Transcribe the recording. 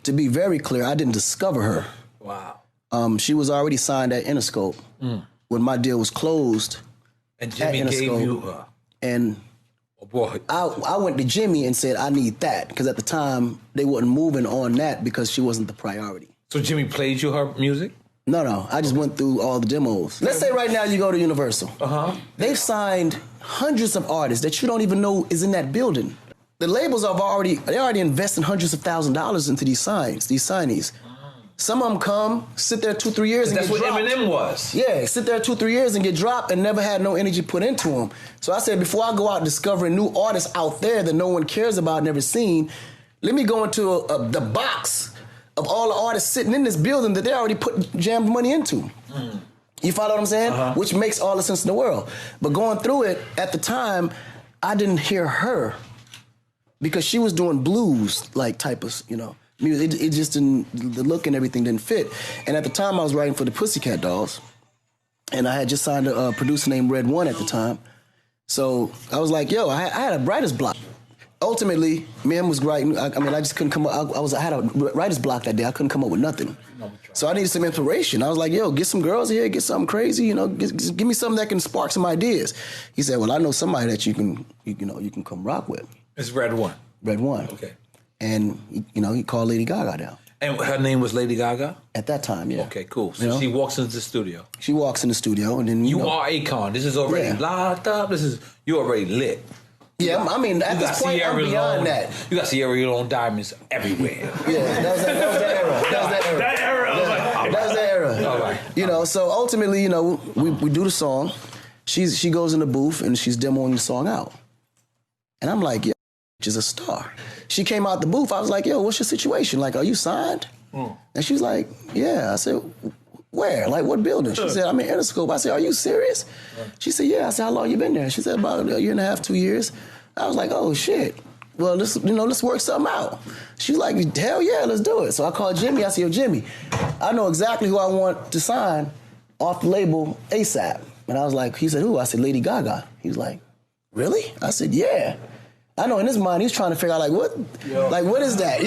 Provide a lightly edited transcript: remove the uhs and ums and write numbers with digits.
to be very clear, I didn't discover her. Wow. She was already signed at Interscope when my deal was closed. And Jimmy gave you her. And oh boy. I went to Jimmy and said, I need that. Because at the time, they weren't moving on that because she wasn't the priority. So Jimmy played you her music? No. I just went through all the demos. Let's say right now you go to Universal. They've signed hundreds of artists that you don't even know is in that building. The labels they already invested hundreds of $1,000s into these signees. Some of them come, sit there 2-3 years and get dropped. That's what Eminem was. Yeah, sit there 2-3 years and get dropped and never had no energy put into them. So I said, before I go out discovering new artists out there that no one cares about, never seen, let me go into the box of all the artists sitting in this building that they already put jammed money into. You follow what I'm saying? Which makes all the sense in the world. But going through it, at the time, I didn't hear her because she was doing blues, like type of, music. It just didn't, the look and everything didn't fit. And at the time, I was writing for the Pussycat Dolls, and I had just signed a producer named Red One at the time. So I was like, yo, I had a writer's block. Ultimately, Mim was writing. I just couldn't come up. I had a writer's block that day. I couldn't come up with nothing. So I needed some inspiration. I was like, yo, get some girls here, get something crazy, give me something that can spark some ideas. He said, well, I know somebody that you can come rock with. It's Red One. Red One. Okay. And, he called Lady GaGa down. And her name was Lady GaGa? At that time, yeah. Okay, cool. So she walks into the studio. She walks in the studio, and then, You are Akon. This is already locked up. You already lit. Yeah, I mean, at this point, I'm beyond that. You got Sierra Leone diamonds everywhere. Yeah, that was that era. That was that era. All right. So ultimately, we do the song. She goes in the booth, and she's demoing the song out. And I'm like, yeah, she's a star. She came out the booth. I was like, yo, what's your situation? Like, are you signed? And she's like, yeah. I said, where? Like, what building? She said, I'm in Interscope. I said, are you serious? She said, yeah. I said, how long you been there? She said, about a year and a half, 2 years. I was like, oh, shit. Well, let's work something out. She's like, hell yeah, let's do it. So I called Jimmy. I said, yo, Jimmy, I know exactly who I want to sign off the label ASAP. And I was like, he said, who? I said, Lady GaGa. He was like, really? I said, yeah. I know in his mind, he's trying to figure out, like, what is that?